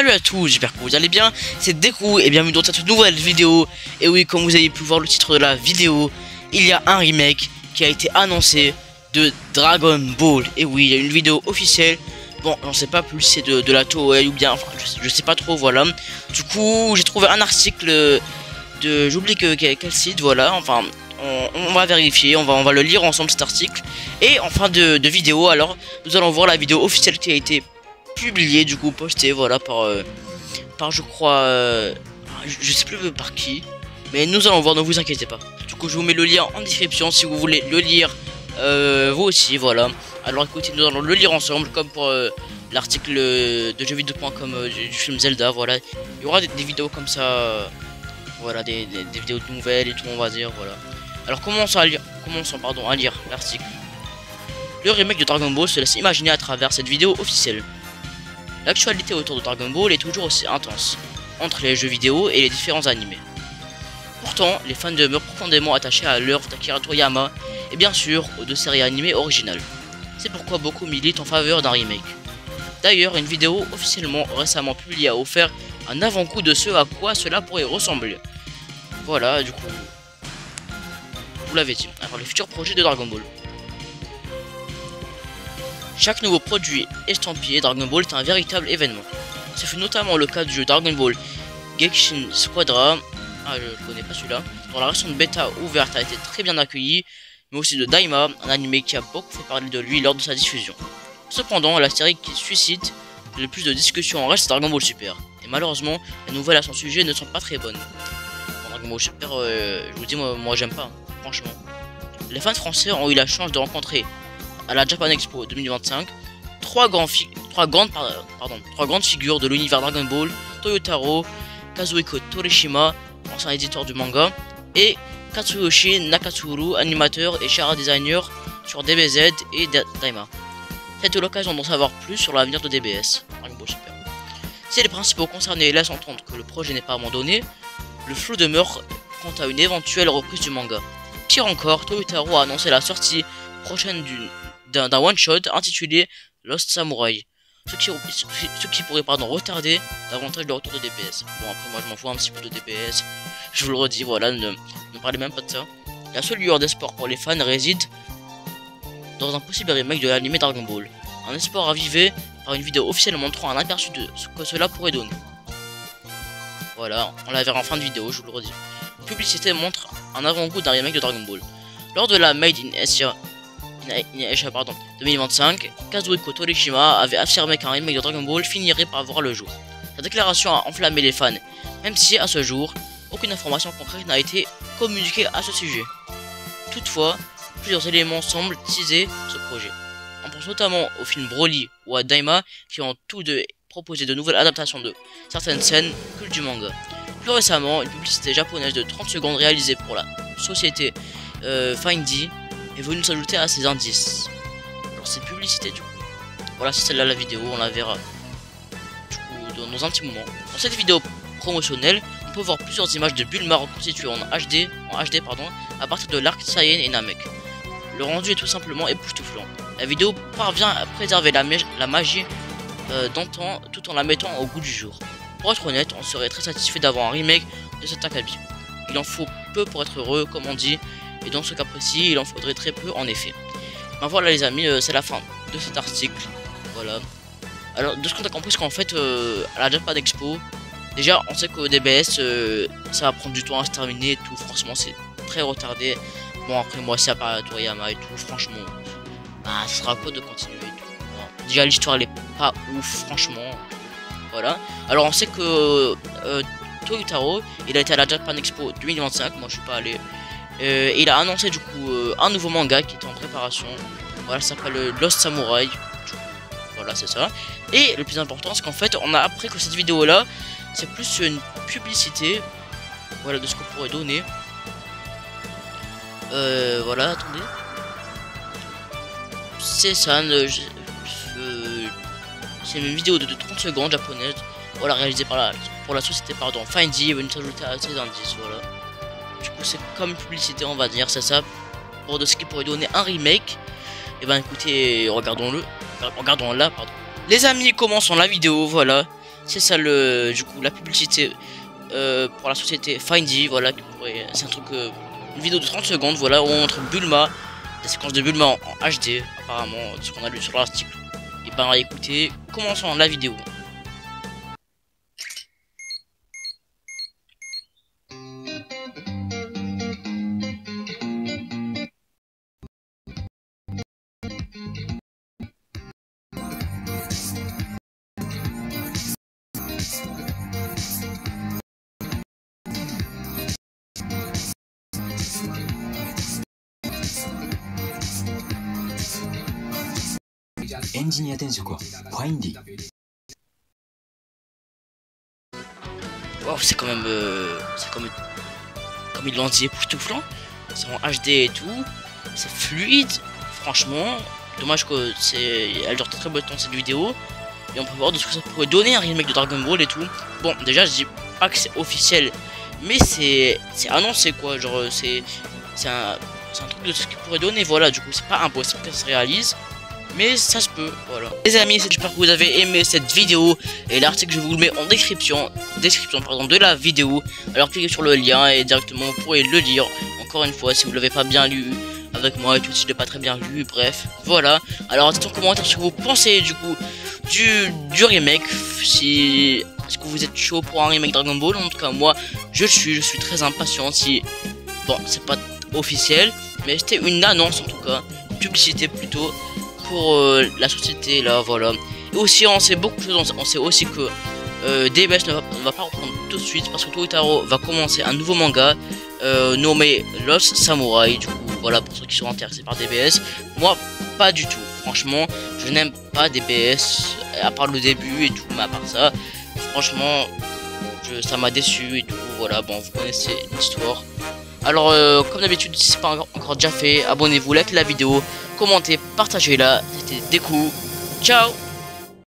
Salut à tous, j'espère que vous allez bien, c'est Deku et bienvenue dans cette nouvelle vidéo. Et oui, comme vous avez pu voir le titre de la vidéo, il y a un remake qui a été annoncé de Dragon Ball. Et oui, il y a une vidéo officielle. Bon, on sait pas plus si c'est de la Toei ou bien, enfin, je sais pas trop, voilà. Du coup, j'ai trouvé un article de, j'oublie quel site, voilà, enfin... On va vérifier, on va le lire ensemble cet article. Et en fin de vidéo, alors, nous allons voir la vidéo officielle qui a été publiée, du coup, postée, voilà, par je crois, je sais plus par qui. Mais nous allons voir, ne vous inquiétez pas. Du coup, je vous mets le lien en description si vous voulez le lire, vous aussi, voilà. Alors écoutez, nous allons le lire ensemble, comme pour l'article de jeuxvideo.com du film Zelda, voilà. Il y aura des vidéos comme ça, voilà, des vidéos de nouvelles et tout, on va dire, voilà. Alors commençons à lire l'article. Le remake de Dragon Ball se laisse imaginer à travers cette vidéo officielle. L'actualité autour de Dragon Ball est toujours aussi intense, entre les jeux vidéo et les différents animés. Pourtant, les fans demeurent profondément attachés à l'œuvre d'Akira Toriyama et bien sûr aux deux séries animées originales. C'est pourquoi beaucoup militent en faveur d'un remake. D'ailleurs, une vidéo officiellement récemment publiée a offert un avant-goût de ce à quoi cela pourrait ressembler. Voilà, du coup... vous l'avez dit. Alors les futurs projets de Dragon Ball. Chaque nouveau produit estampillé Dragon Ball est un véritable événement. Ce fut notamment le cas du jeu Dragon Ball Genshin Squadra, je connais pas celui-là, dont la version de bêta ouverte a été très bien accueillie, mais aussi de Daima, un animé qui a beaucoup fait parler de lui lors de sa diffusion. Cependant, la série qui suscite le plus de discussions reste Dragon Ball Super, et malheureusement, les nouvelles à son sujet ne sont pas très bonnes. Bon, Dragon Ball Super, je vous dis, moi j'aime pas. Franchement, les fans français ont eu la chance de rencontrer à la Japan Expo 2025 trois grandes figures de l'univers Dragon Ball: Toyotaro, Kazuhiko Torishima, ancien éditeur du manga, et Katsuyoshi Nakatsuru, animateur et chara designer sur DBZ et Daima. C'était l'occasion d'en savoir plus sur l'avenir de DBS, Dragon Ball Super. Si les principaux concernés laissent entendre que le projet n'est pas abandonné, le flou demeure quant à une éventuelle reprise du manga. Pire encore, Toyotaro a annoncé la sortie prochaine d'un one-shot intitulé Lost Samurai, ce qui pourrait retarder davantage le retour de DBS. Bon, après moi je m'en fous un petit peu de DBS, je vous le redis, voilà, ne parlez même pas de ça. La seule lueur d'espoir pour les fans réside dans un possible remake de l'anime Dragon Ball, un espoir ravivé par une vidéo officielle montrant un aperçu de ce que cela pourrait donner. Voilà, on la verra en fin de vidéo, je vous le redis. La publicité montre un avant-goût d'un remake de Dragon Ball. Lors de la Made in Asia 2025, Kazuhiko Torishima avait affirmé qu'un remake de Dragon Ball finirait par voir le jour. Sa déclaration a enflammé les fans, même si à ce jour, aucune information concrète n'a été communiquée à ce sujet. Toutefois, plusieurs éléments semblent teaser ce projet. On pense notamment au film Broly ou à Daima qui ont tous deux proposé de nouvelles adaptations de certaines scènes cultes du manga. Plus récemment, une publicité japonaise de 30 secondes réalisée pour la société Findy est venue s'ajouter à ces indices. Alors cette publicité, du coup, voilà, c'est celle-là la vidéo, on la verra du coup dans un petit moment. Dans cette vidéo promotionnelle, on peut voir plusieurs images de Bulma reconstituées en HD à partir de l'arc Saiyan et Namek. Le rendu est tout simplement époustouflant. La vidéo parvient à préserver la magie d'antan tout en la mettant au goût du jour. Pour être honnête, on serait très satisfait d'avoir un remake de cet acabit. Il en faut peu pour être heureux, comme on dit, et dans ce cas précis, il en faudrait très peu en effet. Ben voilà les amis, c'est la fin de cet article. Voilà. Alors de ce qu'on a compris, c'est qu'en fait, à la Japan Expo, déjà on sait qu'au DBS, ça va prendre du temps à se terminer et tout, franchement c'est très retardé. Bon après moi, c'est à Toriyama et tout, franchement, bah ça sera quoi de continuer et tout. Bon, déjà l'histoire elle est pas ouf, franchement. Voilà. Alors on sait que Toyotaro, il a été à la Japan Expo 2025, moi je suis pas allé. Il a annoncé du coup un nouveau manga qui était en préparation. Voilà, ça s'appelle Lost Samurai. Voilà, c'est ça. Et le plus important, c'est qu'en fait, on a appris que cette vidéo là, c'est plus une publicité. Voilà, de ce qu'on pourrait donner. Voilà, attendez. C'est ça. C'est une vidéo de 30 secondes japonaise, voilà, réalisée pour la société Findy, est venue s'ajouter à ces indices, voilà. Du coup c'est comme publicité on va dire, c'est ça, pour de ce qui pourrait donner un remake. Et ben écoutez, regardons-la, pardon. Les amis, commençons la vidéo, voilà. C'est ça le du coup la publicité pour la société Findy. Voilà, c'est un truc, une vidéo de 30 secondes. Voilà, où on montre Bulma, la séquence de Bulma en HD, apparemment, ce qu'on a lu sur l'article. Et ben écoutez, commençons la vidéo. Wow, c'est quand même, comme ils l'ont dit, époustouflant. C'est en HD et tout, c'est fluide, franchement. Dommage que elle dure très peu de temps cette vidéo. Et on peut voir de ce que ça pourrait donner un remake de Dragon Ball et tout. Bon, déjà je dis pas que c'est officiel, mais c'est annoncé quoi. Genre c'est un truc de ce qu'il pourrait donner. Voilà, du coup c'est pas impossible que ça se réalise, mais ça se peut. Voilà. Les amis, j'espère que vous avez aimé cette vidéo. Et l'article je vous le mets en description pardon, de la vidéo. Alors cliquez sur le lien et directement vous pourrez le lire. Encore une fois, si vous l'avez pas bien lu avec moi et tout, si je l'ai pas très bien lu, bref, voilà. Alors dites en commentaire ce que vous pensez du coup du remake, si est-ce que vous êtes chaud pour un remake Dragon Ball. En tout cas moi je suis très impatient. Si bon, c'est pas officiel, mais c'était une annonce en tout cas, une publicité plutôt pour la société là, voilà. Et aussi on sait beaucoup de choses. On sait aussi que DBS ne va pas reprendre tout de suite parce que Toritaro va commencer un nouveau manga nommé Lost Samurai. Du coup voilà, pour ceux qui sont intéressés par DBS. Moi pas du tout, franchement je n'aime pas DBS à part le début et tout, mais à part ça franchement ça m'a déçu et tout. Voilà, bon, vous connaissez l'histoire. Alors comme d'habitude, si c'est pas encore déjà fait, abonnez-vous, likez la vidéo, commentez, partagez-la. C'était Deku, ciao.